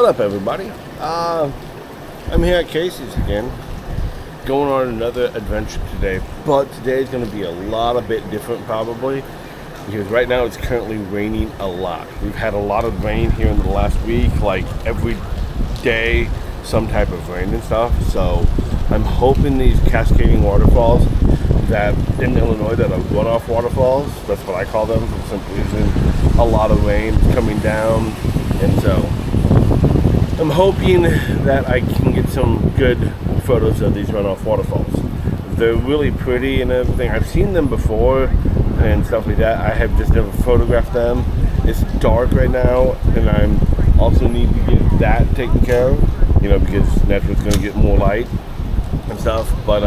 What up, everybody? I'm here at Casey's again, going on another adventure today. But today is going to be a bit different probably, because right now it's currently raining a lot. We've had a lot of rain here in the last week, like every day, some type of rain and stuff. So I'm hoping these cascading waterfalls that in Illinois that are runoff waterfalls, that's what I call them for some reason, a lot of rain coming down, and so I'm hoping that I can get some good photos of these runoff waterfalls. They're really pretty and everything. I've seen them before and stuff like that. I have just never photographed them. It's dark right now, and I'm also need to get that taken care of, because naturally it's going to get more light and stuff. But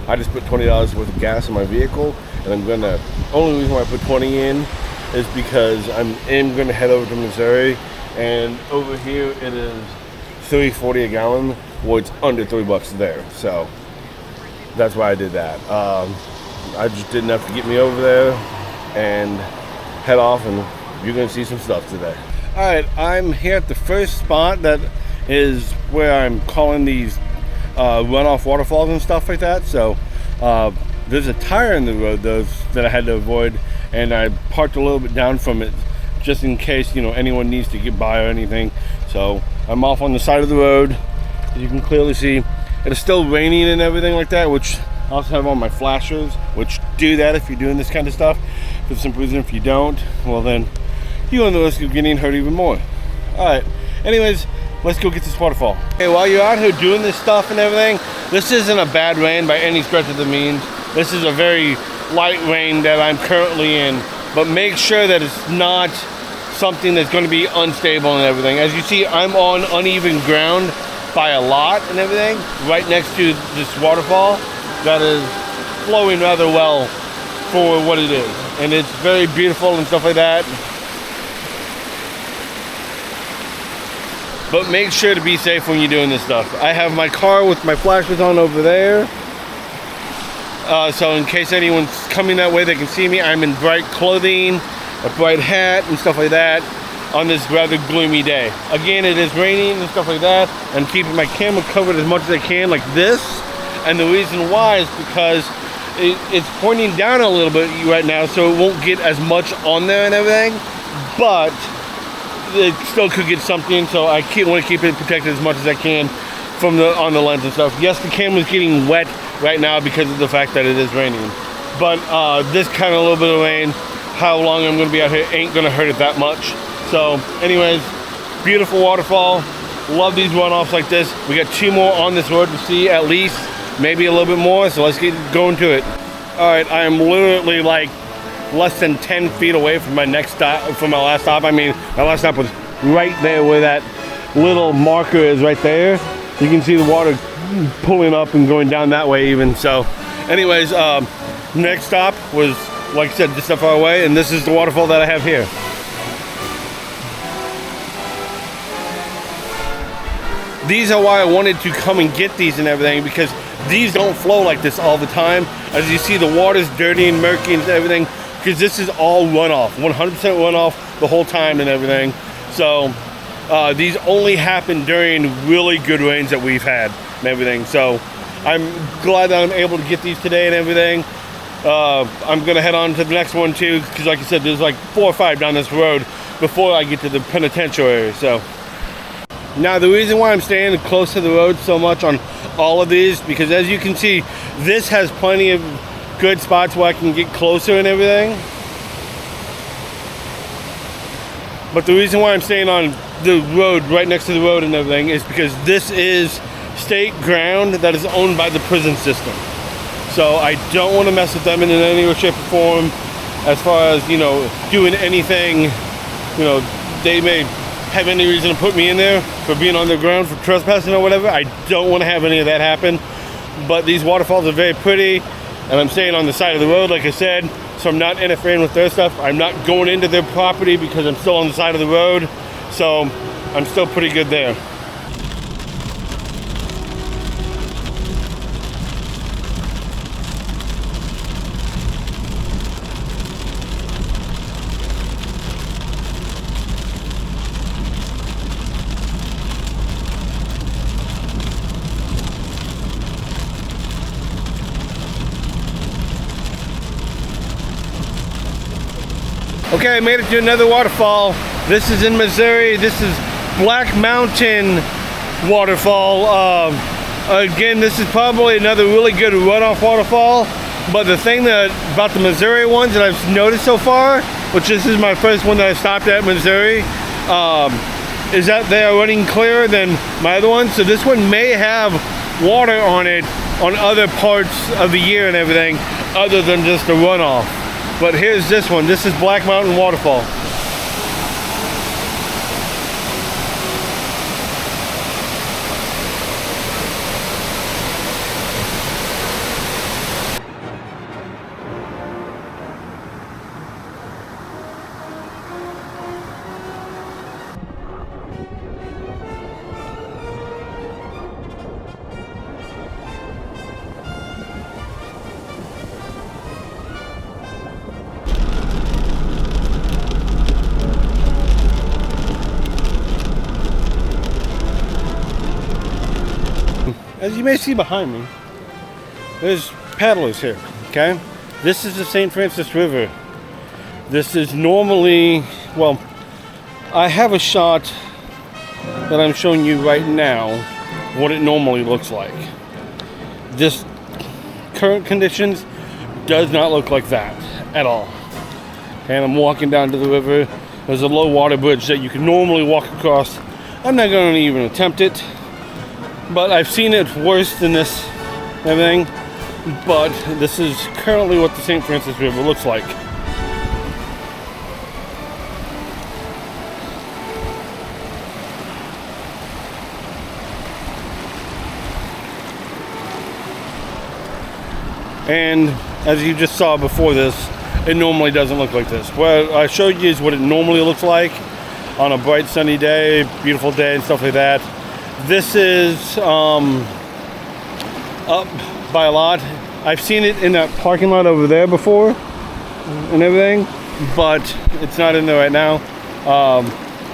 I just put $20 worth of gas in my vehicle, and I'm gonna. Only reason why I put 20 in is because I'm gonna head over to Missouri, and over here it is $3.40 a gallon. Well, it's under $3 there, so that's why I did that. I just did enough to get me over there and head off, and you're gonna see some stuff today. All right, I'm here at the first spot that is where I'm calling these runoff waterfalls and stuff like that. So there's a tire in the road though that I had to avoid, and I parked a little bit down from it just in case anyone needs to get by or anything. So I'm off on the side of the road. As you can clearly see, it is still raining and everything like that, which I also have on my flashers, which do that if you're doing this kind of stuff. For some reason, if you don't, well then you run the risk of getting hurt even more. All right, anyways, let's go get this waterfall. Hey, while you're out here doing this stuff and everything, this isn't a bad rain by any stretch of the means. This is a very light rain that I'm currently in, but make sure that it's not something that's going to be unstable and everything. As you see, I'm on uneven ground by a lot and everything, right next to this waterfall that is flowing rather well for what it is. And it's very beautiful and stuff like that. But make sure to be safe when you're doing this stuff. I have my car with my flashers on over there. So in case anyone's coming that way, they can see me. I'm in bright clothing, a bright hat and stuff like that on this rather gloomy day. Again, it is raining and stuff like that. I'm keeping my camera covered as much as I can like this. And the reason why is because it's pointing down a little bit right now, so it won't get as much on there and everything. But it still could get something, so I want to keep it protected as much as I can from on the lens and stuff. Yes, the camera's getting wet right now because of the fact that it is raining, but this kind of little bit of rain, how long I'm going to be out here ain't going to hurt it that much. So anyways, beautiful waterfall. Love these runoffs like this. We got 2 more on this road to see, at least, maybe a little bit more, so let's get going to it. All right, I am literally like less than 10 feet away from my next stop, from my last stop. I mean, my last stop was right there where that little marker is right there. You can see the water pulling up and going down that way even. So anyways, next stop was, like I said, just that far away, and this is the waterfall that I have here. These are why I wanted to come and get these and everything, because these don't flow like this all the time. As you see, the water's dirty and murky and everything, because this is all runoff, 100% runoff the whole time and everything. So these only happen during really good rains that we've had and everything. So I'm glad that I'm able to get these today and everything. I'm gonna head on to the next one too, because like I said, there's like 4 or 5 down this road before I get to the penitentiary. So now the reason why I'm staying close to the road so much on all of these, because as you can see, this has plenty of good spots where I can get closer and everything. But the reason why I'm staying on the road, right next to the road and everything, is because this is state ground that is owned by the prison system. So I don't want to mess with them in any way, shape, or form. As far as, doing anything, they may have any reason to put me in there for being on the ground for trespassing or whatever. I don't want to have any of that happen. But these waterfalls are very pretty, and I'm staying on the side of the road, like I said, so I'm not interfering with their stuff. I'm not going into their property because I'm still on the side of the road, so I'm still pretty good there. Okay, I made it to another waterfall. This is in Missouri. This is Black Mountain Waterfall. Again, this is probably another really good runoff waterfall. But the thing about the Missouri ones that I've noticed so far, which this is my first one that I stopped at Missouri, is that they are running clearer than my other ones. So this one may have water on it on other parts of the year and everything, other than just the runoff. But here's this one. This is Black Mountain Waterfall. As you may see behind me, there's paddlers here, okay? This is the St. Francis River. This is normally, well, I have a shot that I'm showing you right now, what it normally looks like. This current conditions does not look like that at all. And I'm walking down to the river. There's a low water bridge that you can normally walk across. I'm not going to even attempt it. But I've seen it worse than this, everything. But this is currently what the St. Francis River looks like. And as you just saw before this, it normally doesn't look like this. What I showed you is what it normally looks like on a bright sunny day, beautiful day and stuff like that. This is up by a lot. I've seen it in that parking lot over there before and everything, but it's not in there right now.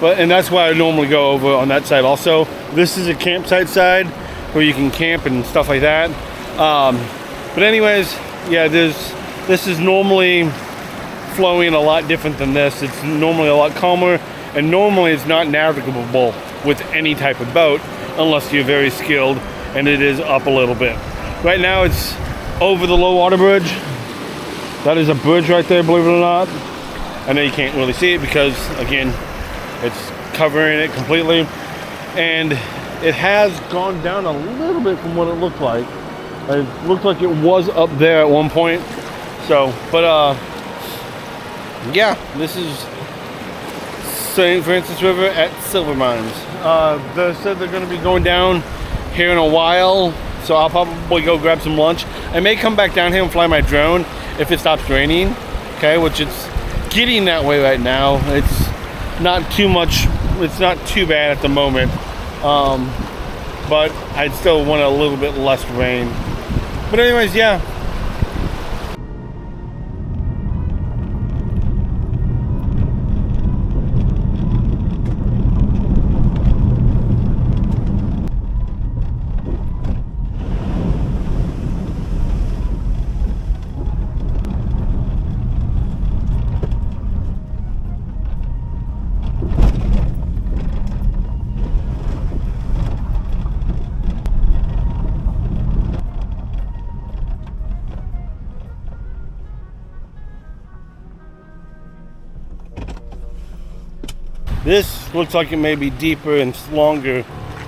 And that's why I normally go over on that side also. This is a campsite side where you can camp and stuff like that. But anyways, yeah, this is normally flowing a lot different than this. It's normally a lot calmer, and normally it's not navigable with any type of boat unless you're very skilled, and it is up a little bit. Right now it's over the low water bridge. That is a bridge right there, believe it or not. I know you can't really see it because, again, it's covering it completely. And it has gone down a little bit from what it looked like. It looked like it was up there at one point. So, but yeah, this is St. Francis River at Silver Mines. They said they're going to be going down here in a while, so I'll probably go grab some lunch. I may come back down here and fly my drone if it stops raining, okay, which it's getting that way right now. It's not too much, it's not too bad at the moment, but I'd still want a little bit less rain. But anyways, yeah. This looks like it may be deeper and longer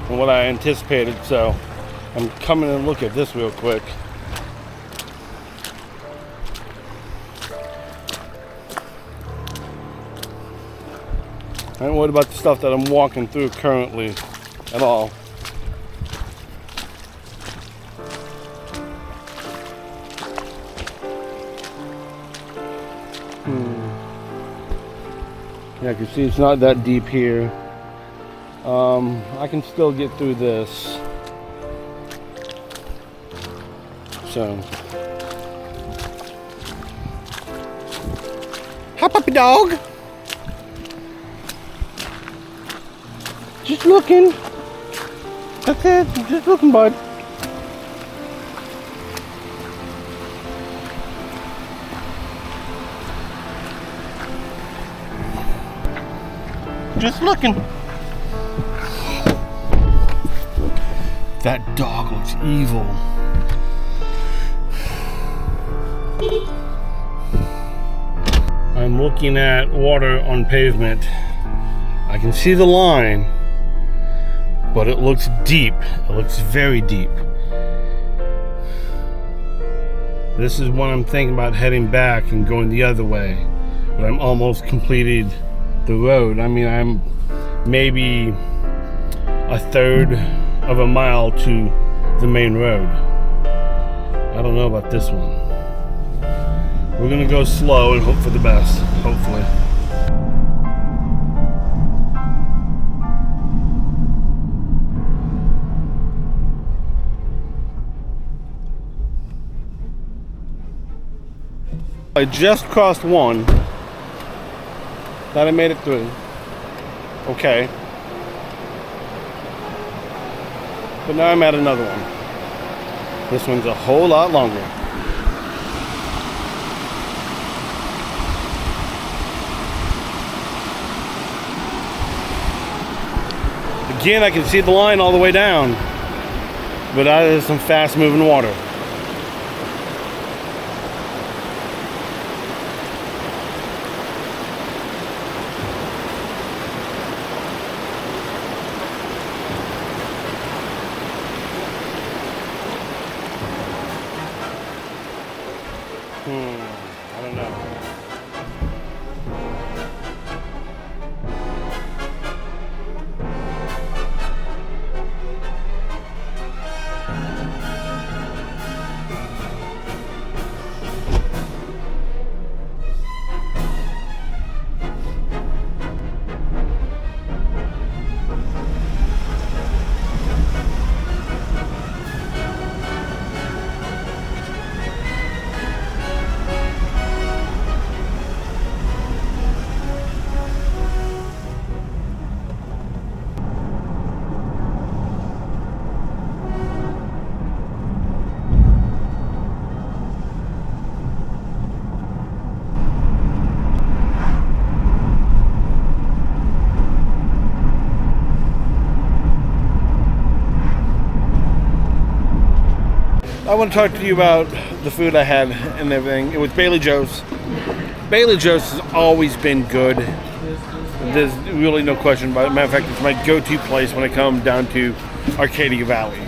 than what I anticipated, so I'm coming to look at this real quick. I ain't worried about the stuff that I'm walking through currently at all. Yeah, you can see it's not that deep here. I can still get through this. So. Hi, puppy dog. Just looking. That's it. Just looking, bud. Just looking. That dog looks evil. I'm looking at water on pavement. I can see the line, but it looks deep. It looks very deep. This is what I'm thinking about heading back and going the other way. But I'm almost completed the road. I mean, I'm maybe a third of a mile to the main road. I don't know about this one. We're gonna go slow and hope for the best, hopefully. I just crossed one. Thought I made it through. Okay. But now I'm at another one. This one's a whole lot longer. Again, I can see the line all the way down. But that is some fast moving water. I don't know. I want to talk to you about the food I had and everything. It was Bailey Joe's. Bailey Joe's has always been good. There's really no question about it. Matter of fact, it's my go-to place when I come down to Arcadia Valley.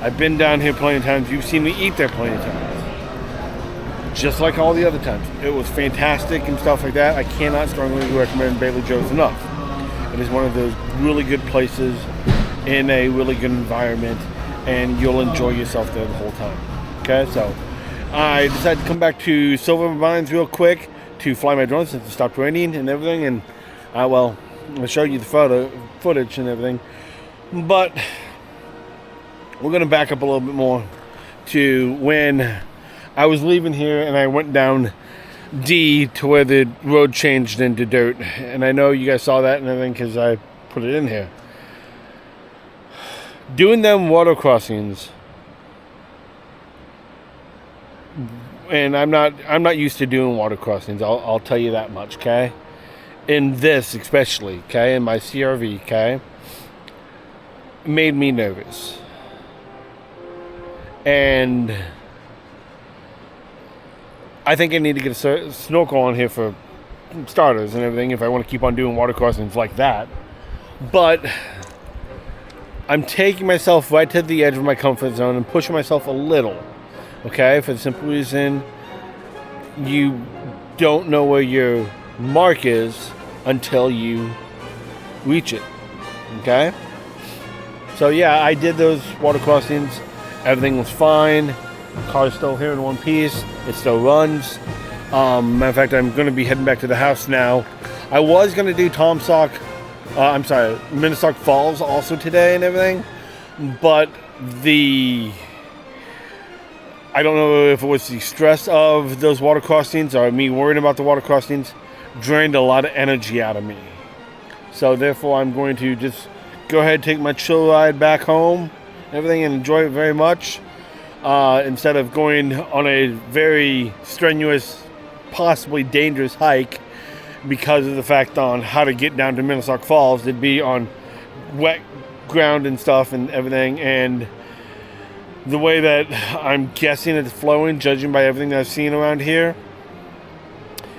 I've been down here plenty of times. You've seen me eat there plenty of times. Just like all the other times. It was fantastic and stuff like that. I cannot strongly recommend Bailey Joe's enough. It is one of those really good places in a really good environment, and you'll enjoy yourself there the whole time. Okay, so I decided to come back to Silver Mines real quick to fly my drone since it stopped raining and everything, and well, I'll show you the footage and everything, but we're going to back up a little bit more to when I was leaving here and I went down D to where the road changed into dirt, and I know you guys saw that and everything because I put it in here. Doing them water crossings, and I'm not used to doing water crossings. I'll tell you that much, okay? In this especially, okay, in my CRV, okay, made me nervous, and I think I need to get a snorkel on here for starters and everything if I want to keep on doing water crossings like that, but I'm taking myself right to the edge of my comfort zone and pushing myself a little, okay? For the simple reason, you don't know where your mark is until you reach it, okay? So yeah, I did those water crossings. Everything was fine. The car's still here in one piece. It still runs. Matter of fact, I'm going to be heading back to the house now. I was going to do Minnesoc Falls also today and everything, but I don't know if it was the stress of those water crossings or me worrying about the water crossings drained a lot of energy out of me. So therefore, I'm going to just go ahead and take my chill ride back home and everything and enjoy it very much instead of going on a very strenuous, possibly dangerous hike because of the fact on how to get down to Minnesoca Falls. It'd be on wet ground and stuff and everything, and the way that I'm guessing it's flowing, judging by everything that I've seen around here,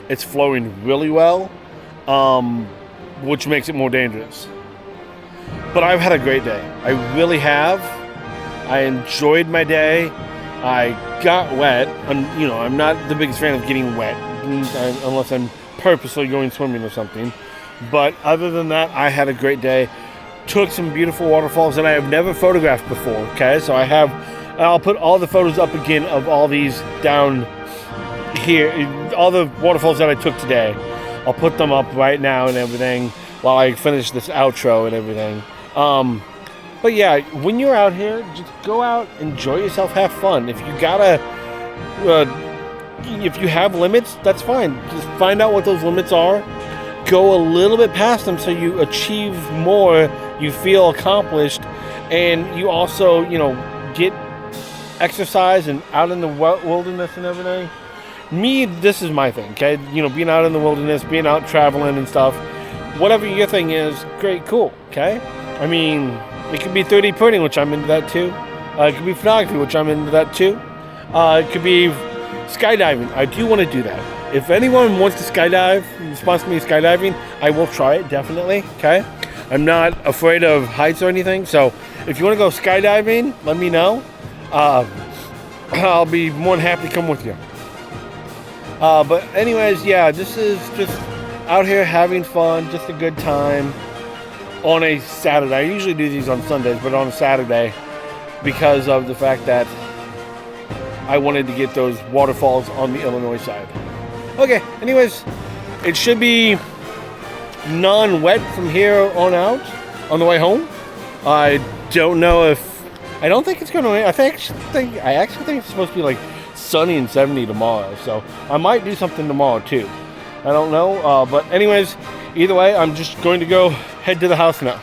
it's flowing really well, which makes it more dangerous. But I've had a great day. I really have. I enjoyed my day. I got wet. I'm not the biggest fan of getting wet, unless I'm purposely going swimming or something. But other than that, I had a great day. Took some beautiful waterfalls that I have never photographed before. Okay, so I'll put all the photos up again of all these down here, all the waterfalls that I took today. I'll put them up right now and everything while I finish this outro and everything. But yeah, when you're out here, just go out, enjoy yourself, have fun. If you have limits, that's fine. Just find out what those limits are. Go a little bit past them so you achieve more, you feel accomplished, and you also, get exercise and out in the wilderness and everything. Me, this is my thing, okay? Being out in the wilderness, being out traveling and stuff. Whatever your thing is, great, cool, okay? I mean, it could be 3D printing, which I'm into that too. It could be photography, which I'm into that too. It could be skydiving. I do want to do that. If anyone wants to skydive, sponsor me skydiving, I will try it, definitely, okay? I'm not afraid of heights or anything, so if you want to go skydiving, let me know. I'll be more than happy to come with you. But anyways, yeah, this is just out here having fun, just a good time on a Saturday. I usually do these on Sundays, but on a Saturday because of the fact that I wanted to get those waterfalls on the Illinois side. Okay, anyways, it should be non-wet from here on out on the way home. I don't know if... I don't think it's going to... I actually think it's supposed to be like sunny and 70 tomorrow, so I might do something tomorrow too. I don't know, but anyways, either way, I'm just going to go head to the house now.